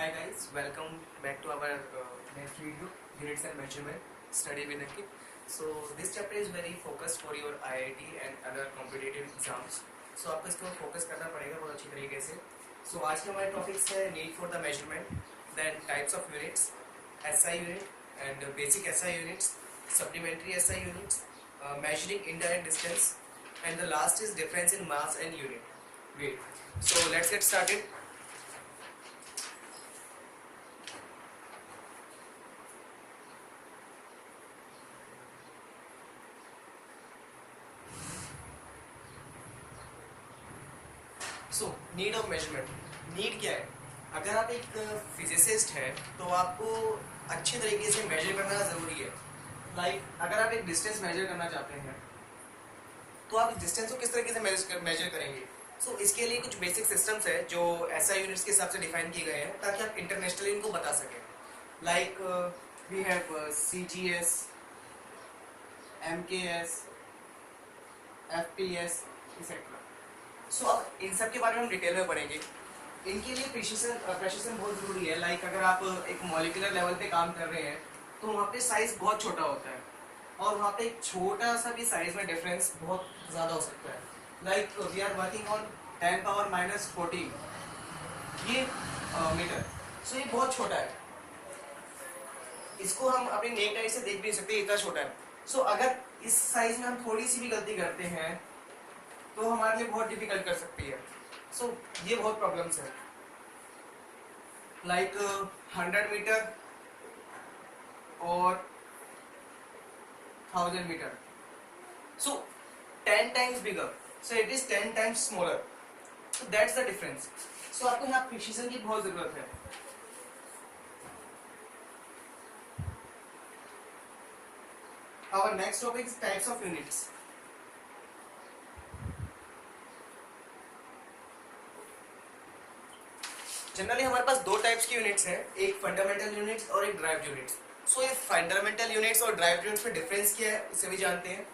Hi guys, welcome back to our next video, Units and Measurement, Study with Ankit. So this chapter is very focused for your IIT and other competitive exams. So आपको इसके ऊपर focus करना पड़ेगा बहुत अच्छी तरीके से. So आज के हमारे topics है need for the measurement, then types of units, SI unit and basic SI units, supplementary SI units, measuring indirect distance, and the last is difference in mass and unit weight. So let's get started. So need of measurement. Need क्या है? अगर आप एक physicist हैं तो आपको अच्छे तरीके से मेजर करना ज़रूरी है. अगर आप एक डिस्टेंस मेजर करना चाहते हैं तो आप इस डिस्टेंस को किस तरीके से मेजर करेंगे. इसके लिए कुछ बेसिक सिस्टम्स है जो एसआई यूनिट्स के हिसाब से डिफाइन किए गए हैं ताकि आप इंटरनेशनली इनको बता सकें. We have CGS, MKS, FPS etcetera. अब इन सब के बारे में हम डिटेल में पढ़ेंगे. इनके लिए प्रेसिशन बहुत ज़रूरी है. अगर आप एक मॉलिक्यूलर लेवल पे काम कर रहे हैं तो वहाँ पे साइज बहुत छोटा होता है और वहाँ पे एक छोटा सा भी साइज में डिफरेंस बहुत ज़्यादा हो सकता है. वी आर वर्किंग ऑन 10⁻⁻14 ये मीटर. ये बहुत छोटा है. इसको हम अपनी नेक आई से देख भी नहीं सकते, इतना छोटा है. अगर इस साइज में हम थोड़ी सी भी गलती करते हैं तो हमारे लिए बहुत डिफिकल्ट कर सकती है. ये बहुत प्रॉब्लम्स है. 100 मीटर और 1000 metre. 10 times bigger, it is 10 times smaller. That's the difference. आपको यहाँ प्रिसिजन की बहुत जरूरत है. Our next topic is types of units. Generally हमारे पास दो टाइप्स की यूनिट्स हैं, एक फंडामेंटल यूनिट्स और एक ड्राइव्ड यूनिट्स. ये फंडामेंटल यूनिट्स और ड्राइव्ड यूनिट्स में डिफरेंस क्या है उसे भी जानते हैं.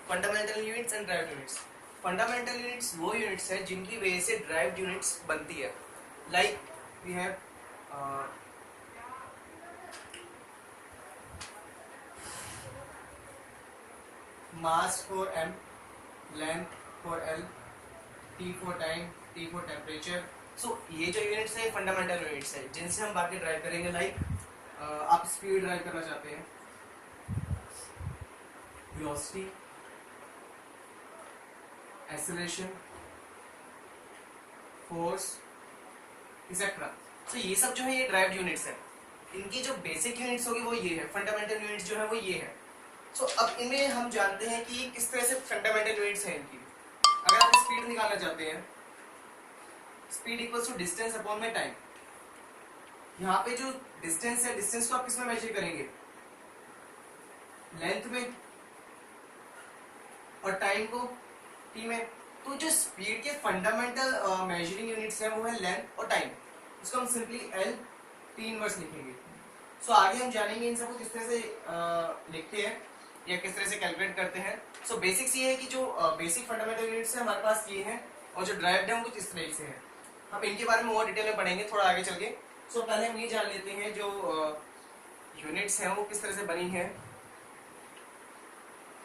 Fundamental units and derived units. Fundamental units वो यूनिट्स है जिनकी वजह से ड्राइव्ड यूनिट्स बनती है. We have mass for m, length for l, t for time, t for temperature. ये जो यूनिट्स है फंडामेंटल यूनिट्स है जिनसे हम बाकी ड्राइव करेंगे. आप स्पीड ड्राइव करना चाहते हैं, वेलोसिटी, एक्सेलरेशन, फोर्स एक्सेट्रा. ये सब जो है ये ड्राइव्ड यूनिट्स है. इनकी जो बेसिक यूनिट्स होगी वो ये है. फंडामेंटल यूनिट्स जो है वो ये है. अब इनमें हम जानते हैं कि किस तरह से फंडामेंटल यूनिट्स हैं इनकी. अगर आप स्पीड निकालना चाहते हैं, speed equals to distance upon में टाइम. यहाँ पे जो डिस्टेंस है, डिस्टेंस को आप किस में मेजर करेंगे? लेंथ में, और टाइम को टी में. जो स्पीड के फंडामेंटल मेजरिंग यूनिट्स हैं वो है लेंथ और टाइम. इसको हम सिंपली L T इनवर्स लिखेंगे. आगे हम जानेंगे इन सबको किस तरह से लिखते हैं या किस तरह से कैलकुलेट करते हैं. बेसिक्स ये है कि जो बेसिक फंडामेंटल यूनिट्स हैं हमारे पास ये हैं और जो ड्राइव्ड है वो कुछ इस तरह से है. हम इनके बारे में और डिटेल में पढ़ेंगे थोड़ा आगे चल के. पहले हम ये जान लेते हैं जो यूनिट्स हैं वो किस तरह से बनी हैं.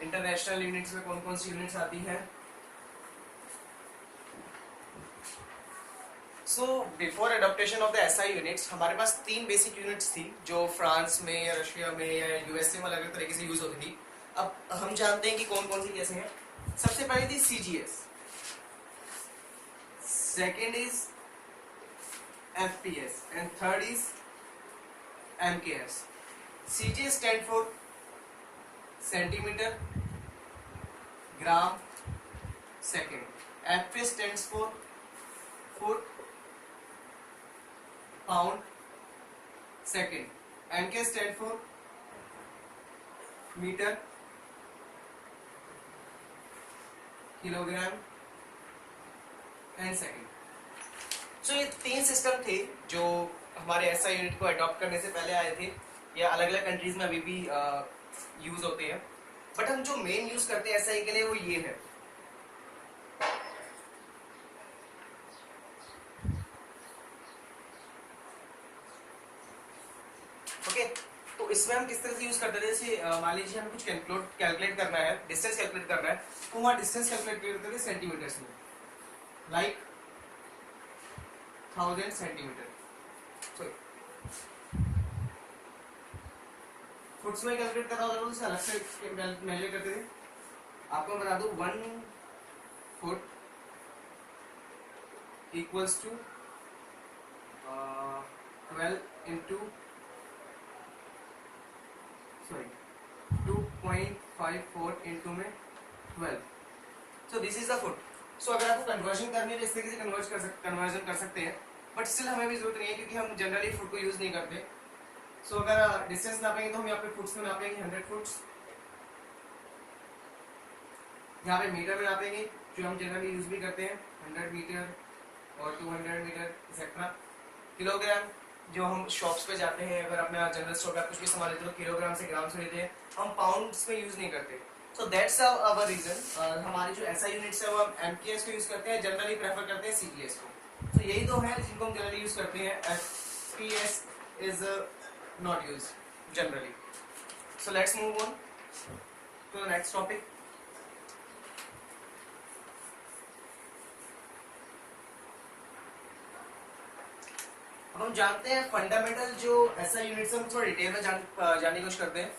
इंटरनेशनल यूनिट्स में कौन कौन सी यूनिट्स आती हैं. Before adaptation of the SI units हमारे पास 3 बेसिक यूनिट्स थी जो फ्रांस में या रशिया में या यूएसए में अलग अलग तरीके से यूज होती थी. अब हम जानते हैं कि कौन कौन सी कैसे हैं. सबसे पहले थी CGS, second is FPS and third is MKS. CGS stand for centimetre, gram, second. FPS stands for foot, pound, second. MK stand for metre, kilogram, and second. So ये 3 सिस्टम थे जो हमारे एसआई यूनिट को adopt करने से पहले आए थे, या अलग अलग कंट्रीज में अभी भी यूज होते हैं, बट हम जो मेन यूज करते हैं एसआई के लिए वो ये है। ओके, तो इसमें हम किस तरह से यूज करते थे, जैसे मान लीजिए हमें कुछ कैलकुलेट करना है, डिस्टेंस कैलकुलेट करना है, तो वहाँ डिस्टेंस कैलकुलेट करते थे सेंटीमीटर्स में, लाइक 1000 सेंटीमीटर। फुट्स में कैलकुलेट करना होता था तो अलग से मेजर करते थे। आपको बता दूं 1 foot equals to 12 into 2.54 into में 12। So this is the foot. सो अगर आपको कन्वर्जन करनी है, इस तरीके से कन्वर्जन कर सकते हैं, बट स्टिल हमें भी जरूरत नहीं है क्योंकि हम जनरली फुट को यूज नहीं करते। सो अगर डिस्टेंस नापेंगे तो हम यहाँ पे फुट्स में नापेंगे 100 फुट्स, यहाँ पे मीटर में नापेंगे जो हम जनरली यूज भी करते हैं 100 मीटर और 200 मीटर एक्सेट्रा। किलोग्राम जो हम शॉप्स पे जाते हैं, अगर अपने जनरल स्टोर पे कुछ भी सामान लेते हो किलोग्राम से ग्राम से लेते हैं, हम पाउंड्स में यूज नहीं करते। So that's our reason. हमारी जो एसआई यूनिट्स है वो हम एमकेएस को यूज करते हैं, जनरली प्रेफर करते हैं सीजीएस को। तो यही दो है जिनको हम जनरली यूज करते हैं। FPS is not used generally. So let's move on to the next topic. अब हम जानते हैं फंडामेंटल जो एसआई यूनिट्स हम थोड़ा डिटेल में जानने की कोशिश करते हैं।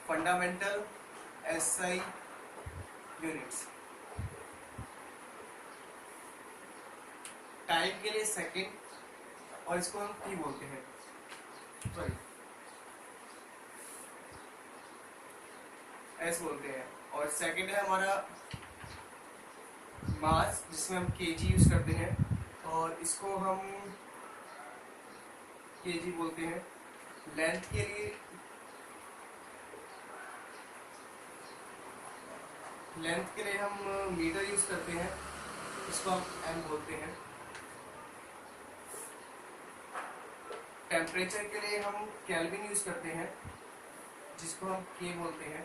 फंडामेंटल एसआई यूनिट्स, टाइम के लिए सेकंड और इसको हम टी बोलते हैं, सॉरी एस बोलते हैं, और सेकंड है हमारा मास जिसमें हम केजी यूज करते हैं और इसको हम केजी बोलते हैं। लेंथ के लिए हम मीटर यूज करते हैं, इसको हम एम बोलते हैं। टेम्परेचर के लिए हम केल्विन यूज करते हैं जिसको हम के बोलते हैं।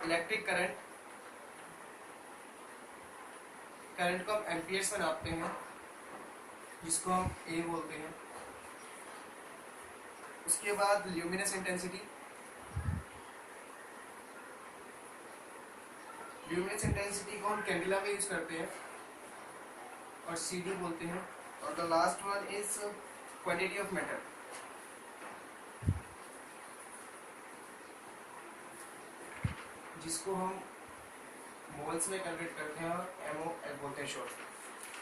इलेक्ट्रिक करंट को हम एम्पियर्स में नापते हैं जिसको हम ए बोलते हैं। उसके बाद ल्यूमिनस इंटेंसिटी को हम कैंडेला में यूज करते हैं और सीडी बोलते हैं। और the last one is quantity of matter, जिसको हम मोल्स में कन्वर्ट करते हैं और एमओ बोलते हैं शॉर्ट।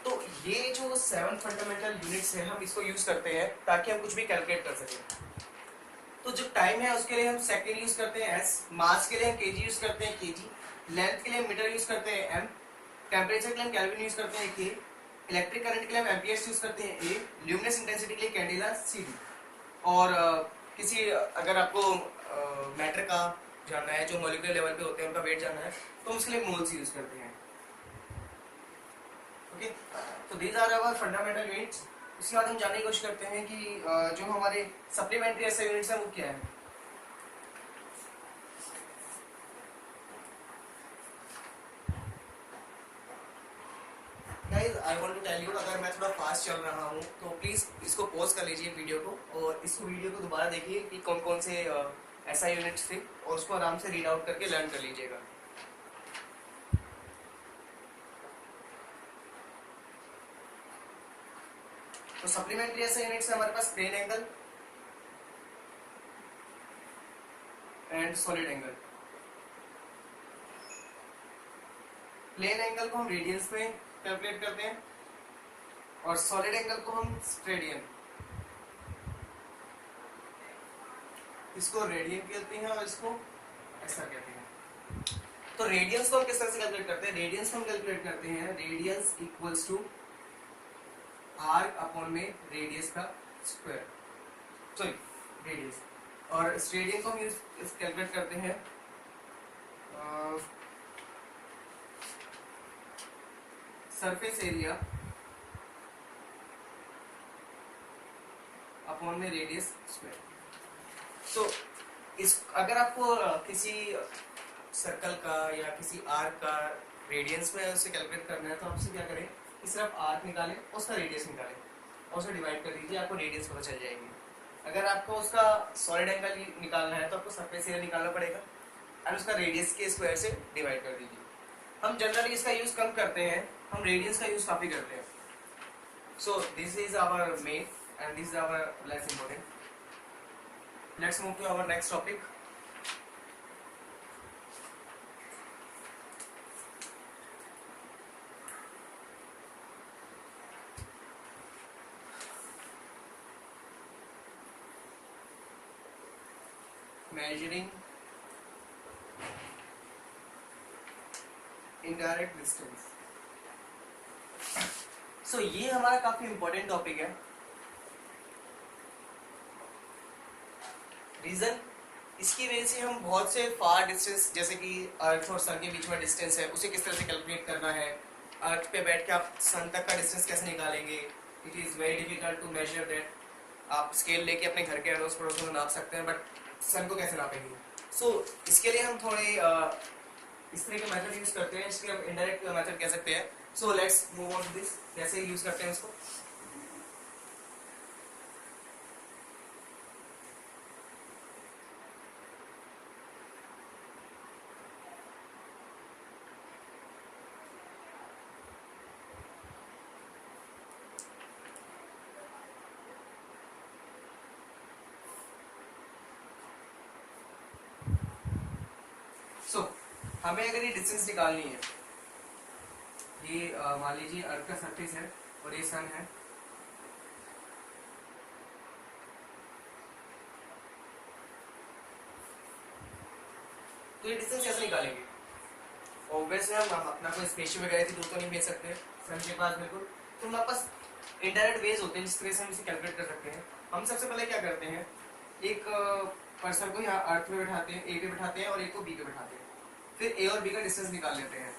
तो ये जो 7 फंडामेंटल यूनिट्स हैं हम इसको यूज करते हैं ताकि हम कुछ भी कैलकुलेट कर सकें। तो जो टाइम है उसके लिए हम सेकंड यूज करते हैं एस, मास के लिए हम केजी यूज करते हैं केजी, लेंथ के लिए हम मीटर यूज करते हैं एम, टेम्परेचर के लिए हम केल्विन यूज करते हैं के, इलेक्ट्रिक करंट के लिए हम एम्पियर्स यूज करते हैं ए, ल्यूमिनस इंटेंसिटी के लिए कैंडेला सीडी। और किसी अगर आपको मैटर का जानना है जो मॉलिक्यूलर लेवल पे होते हैं उनका वेट जानना है तो हम उसके लिए मोल्स यूज करते हैं। ओके, तो these are our fundamental units. उसके बाद हम जानने की कोशिश करते हैं कि जो हमारे सप्लीमेंट्री ऐसे यूनिट्स हैं वो क्या है। Guys I want to tell you, अगर मैं थोड़ा फास्ट चल रहा हूँ तो प्लीज इसको पॉज कर लीजिए वीडियो को और इस वीडियो को दोबारा देखिए कि कौन कौन से ऐसा यूनिट्स थे और उसको आराम से रीड आउट करके लर्न कर लीजिएगा। तो सप्लीमेंट्री ऐसे यूनिट्स है हमारे पास plane angle and solid angle. Plane angle को हम रेडियंस में कैलकुलेट करते हैं और सॉलिड एंगल को हम स्टेडियन, इसको रेडियन कहते हैं और इसको ऐसा कहते हैं। तो रेडियंस को हम किस तरह से कैलकुलेट करते हैं, रेडियंस को हम कैलकुलेट करते हैं radians equals to arc upon में रेडियस का स्क्वायर, सॉरी रेडियस, और स्टेडियन को हम कैलकुलेट करते हैं सरफेस एरिया अपॉन में रेडियस स्क्वायर। सो इस अगर आपको किसी सर्कल का या किसी आर्क का रेडियंस में उसे कैलकुलेट करना है तो आपसे क्या करें कि सिर्फ आर्क निकालें, उसका रेडियस निकालें और उसे डिवाइड कर दीजिए, आपको रेडियस पता चल जाएगी। अगर आपको उसका सॉलिड एंगल निकालना है तो आपको सरफेस एरिया निकालना पड़ेगा और उसका रेडियस के स्क्वायर से डिवाइड कर दीजिए। हम जनरली इसका यूज कम करते हैं, हम रेडियंस का यूज काफी करते हैं। So this is our main and this is our less important. Let's move to our next topic. measuring indirect distance। So ये हमारा काफी इंपॉर्टेंट टॉपिक है। रीजन इसकी वजह से हम बहुत से फार डिस्टेंस जैसे कि अर्थ और सन के बीच में डिस्टेंस है उसे किस तरह से कैलकुलेट करना है, अर्थ पे बैठ के आप सन तक का डिस्टेंस कैसे निकालेंगे। It is very difficult to measure that. आप स्केल लेके अपने घर के अड़ोस पड़ोस में नाप सकते हैं बट सन को कैसे नापेंगे। सो इसके लिए हम थोड़े इस तरह के मेथड यूज करते हैं, इसके हम इनडायरेक्ट मेथड कह सकते हैं। So let's move on to this, कैसे यूज करते हैं इसको। सो हमें अगर ये डिस्टेंस निकालनी है, ये मान लीजिए अर्थ का सरफेस है और ये सन है, तो ये डिस्टेंस कैसे निकालेंगे। ऑब्वियसली हम अपना कोई स्पेसशिप वगैरह दूर तो नहीं भेज सकते सन के पास बिल्कुल, तो हमारे पास इनडायरेक्ट वेज होते हैं जिस तरह से हम इसे कैलकुलेट कर सकते हैं। हम सबसे पहले क्या करते हैं, एक पर्सन को यहाँ अर्थ पे बैठाते हैं, ए पे बैठाते हैं और एक को बी पे बैठाते हैं, फिर ए और बी का डिस्टेंस निकाल लेते हैं।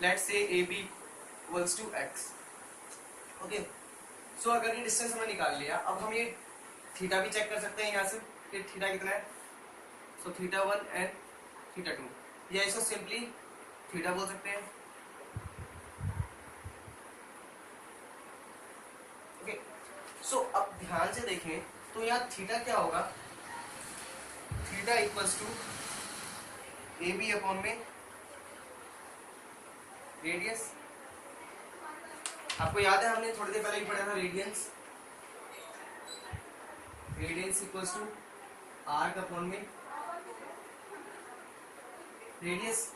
Let's say A B equals to X. Okay, so अगर ये डिस्टेंस हमने निकाल लिया, अब हम ये थीटा भी चेक कर सकते हैं यहाँ से कि थीटा कितना है। सो थीटा 1 एंड थीटा 2, या इसको सिंपली थीटा बोल सकते हैं। ओके, सो अब ध्यान से देखें तो यहाँ थीटा क्या होगा, theta equals to A B upon में रेडियस। आपको याद है हमने थोड़ी देर पहले ही पढ़ा था radians, radians equals to arc upon में रेडियस।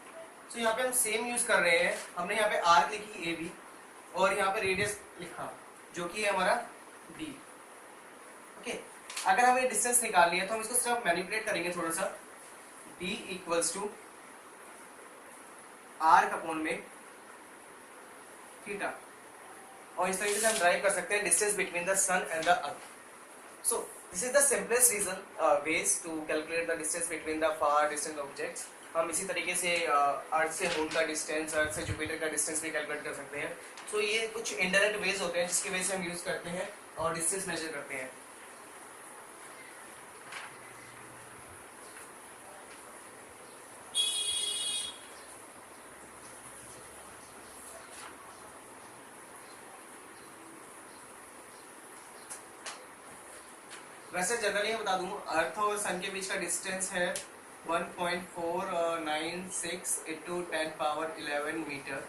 तो यहाँ पे हम सेम यूज कर रहे हैं, हमने यहाँ पे आर्क लिखी ए बी और यहाँ पे रेडियस लिखा जो कि है हमारा डी। ओके, अगर हमें डिस्टेंस निकालनी है तो हम इसको सिर्फ मैनिपुलेट करेंगे थोड़ा सा, D equals to arc upon में थीटा, और इस तरीके से हम ड्राइव कर सकते हैं distance between the sun and the earth. So this is the simplest reason ways to calculate the distance between the far distant objects. हम इसी तरीके से अर्थ से मून का डिस्टेंस, अर्थ से जुपिटर का डिस्टेंस भी कैलकुलेट कर सकते हैं। सो ये कुछ इनडायरेक्ट वेज होते हैं जिसकी वजह से हम यूज करते हैं और डिस्टेंस मेजर करते हैं। वैसे जनरली मैं बता दूं, अर्थ और सन के बीच का डिस्टेंस है 1.496 into 10 power 11 मीटर।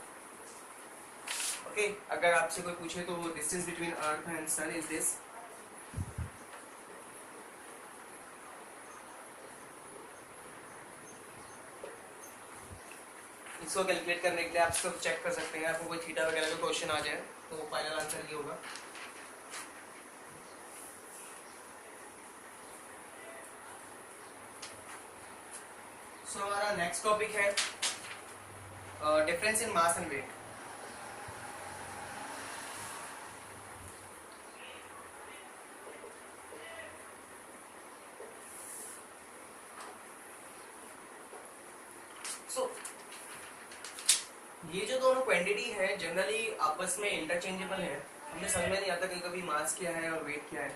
ओके, अगर आपसे कोई पूछे तो distance between earth and sun is this. इसको कैलकुलेट करने के लिए आप इसको चेक कर सकते हैं, आपको कोई थीटा वगैरह का क्वेश्चन आ जाए तो फाइनल आंसर ये होगा। सो हमारा नेक्स्ट टॉपिक है difference in mass and weight. So ये जो दोनों क्वांटिटी है जनरली आपस में इंटरचेंजेबल है, हमें समझ में नहीं आता कि कभी मास क्या है और वेट क्या है।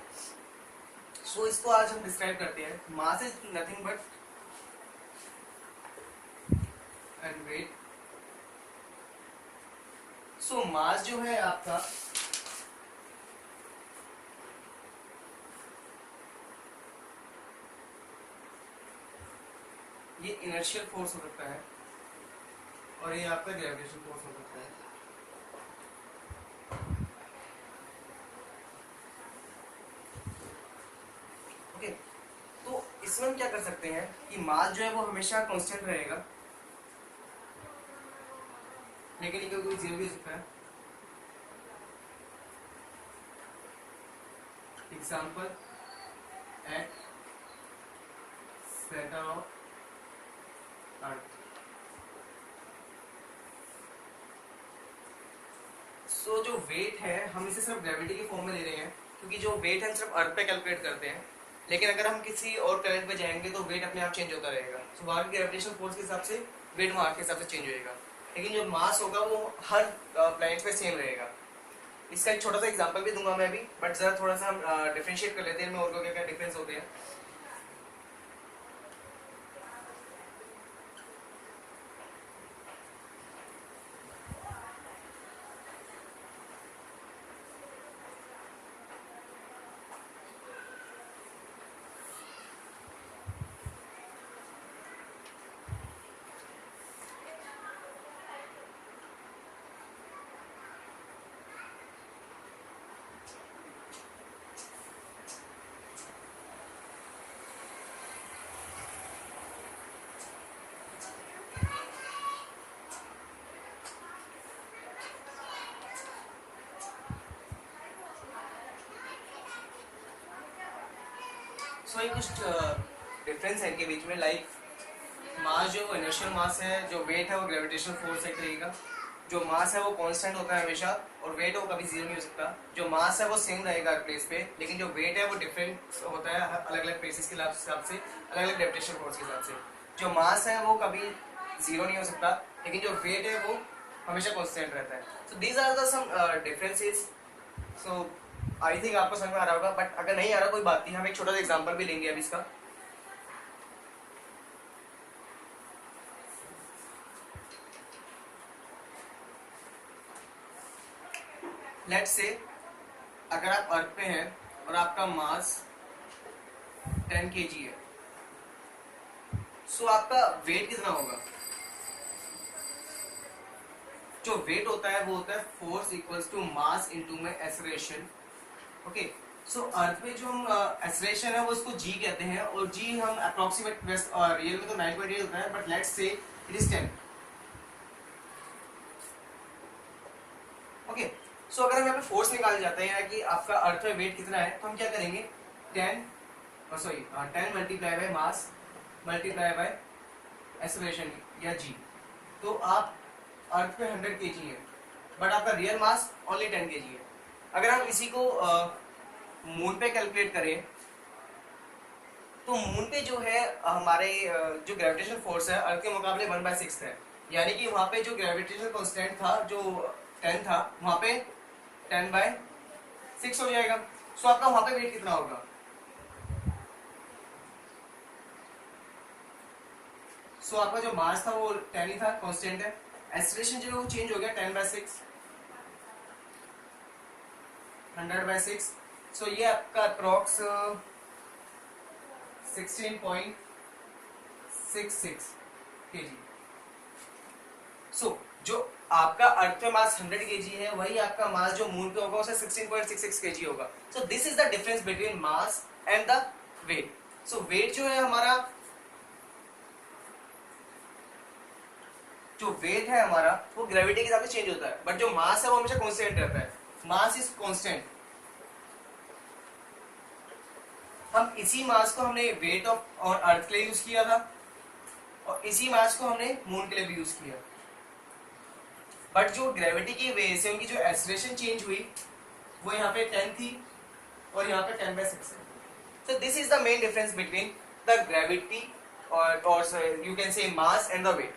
सो इसको आज हम डिस्क्राइब करते हैं। Mass is nothing but and weight. So mass जो है आपका ये इनर्शियल फोर्स हो सकता है और ये आपका ग्रेविटेशन फोर्स हो सकता है। ओके, तो इसमें हम क्या कर सकते हैं कि मास जो है वो हमेशा कांस्टेंट रहेगा, लेकिन ये कोई जीरो भी हो सकता है। Example at centre of earth. So जो वेट है हम इसे सिर्फ ग्रेविटी के फॉर्म में ले रहे हैं, क्योंकि जो वेट हम सिर्फ अर्थ पे कैलकुलेट करते हैं, लेकिन अगर हम किसी और प्लेनेट पे जाएंगे तो वेट अपने आप चेंज होता रहेगा। सो वहाँ की ग्रेविटेशन फोर्स के हिसाब से वेट वहाँ के हिसाब से चेंज होएगा, लेकिन जो मास होगा वो हर प्लेनेट पे सेम रहेगा। इसका एक छोटा सा एग्जांपल भी दूंगा मैं अभी, बट जरा थोड़ा सा हम डिफरेंशिएट कर लेते हैं इनमें और क्या क्या डिफरेंस होते हैं। सो ये कुछ डिफरेंस है इनके बीच में, लाइक मास जो वो इनर्शियल मास है, जो वेट है वो ग्रेविटेशनल फोर्स से रहेगा। जो मास है वो कांस्टेंट होता है हमेशा, और वेट वो कभी जीरो नहीं हो सकता। जो मास है वो सेम रहेगा हर प्लेस पे, लेकिन जो वेट है वो डिफरेंट होता है अलग अलग प्लेसेस के हिसाब से, अलग अलग ग्रेविटेशनल फोर्स के हिसाब से। जो मास है वो कभी जीरो नहीं हो सकता, लेकिन जो वेट है वो हमेशा कांस्टेंट रहता है। So these are the some differences. So I think आपको समझ में आ रहा होगा, बट अगर नहीं आ रहा कोई बात नहीं, हम एक छोटा सा एग्जांपल भी लेंगे अभी इसका। लेट्स से अगर आप अर्थ पे हैं और आपका मास 10 kg है, सो आपका वेट कितना होगा? जो वेट होता है वो होता है force equals to mass into में एक्सेलरेशन। ओके, सो अर्थ पे जो हम एक्सेलरेशन है वो उसको जी कहते हैं, और जी हम अप्रोक्सीमेट रियल में तो 9.8 होता है, but let's say it is 10। Okay, so अगर हम यहाँ पे फोर्स निकालने जाते हैं कि आपका अर्थ में वेट कितना है, तो हम क्या करेंगे 10 multiply by mass multiply by acceleration या जी। तो आप अर्थ पे 100 kg है, बट आपका रियल मास ओनली 10 kg है। अगर हम इसी को मून पे कैलकुलेट करें, तो मून पे जो है हमारे जो ग्रेविटेशन फोर्स है अर्थ के मुकाबले 1/6 है, यानी कि वहाँ पे जो ग्रेविटेशन कांस्टेंट था जो 10 था, वहाँ पे 10/6 हो जाएगा। सो आपका वहाँ पे वेट कितना होगा? सो आपका जो मास था वो 10 ही था, कांस्टेंट है। एक्सेलरेशन जो है वो चेंज हो गया 10/6, 100/6। सो ये आपका अप्रॉक्स 16.66 kg। सो जो आपका अर्थ में मास 100 kg है, वही आपका मास जो मून पे होगा उसे 16.66 kg होगा। So this is the difference between mass and the weight. So weight जो है हमारा, जो वेट है हमारा वो ग्रेविटी के हिसाब से चेंज होता है, बट जो मास है वो हमेशा कांस्टेंट रहता है। Mass is constant. हम इसी मास को हमने वेट ऑफ और अर्थ के लिए यूज किया था, और इसी मास को हमने मून के लिए भी यूज किया, बट जो ग्रेविटी की वजह से उनकी जो एक्सेलरेशन चेंज हुई वो यहाँ पे 10 थी और यहाँ पे 10/6 है। So this is the main difference between the gravity और you can say mass and the weight.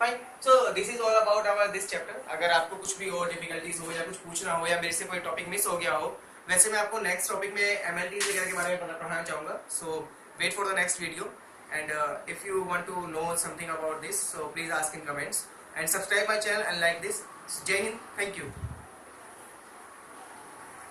Fine. So this is all about our this chapter. अगर आपको कुछ भी और डिफिकल्टीज हो या कुछ पूछना हो या मेरे से कोई टॉपिक मिस हो गया हो, वैसे मैं आपको नेक्स्ट टॉपिक में एमएलटी वगैरह के बारे में पढ़ाना चाहूँगा. So wait for the next video. And if you want to know something about this, so please ask in comments and subscribe my channel and like this. Jai Hind. Thank you.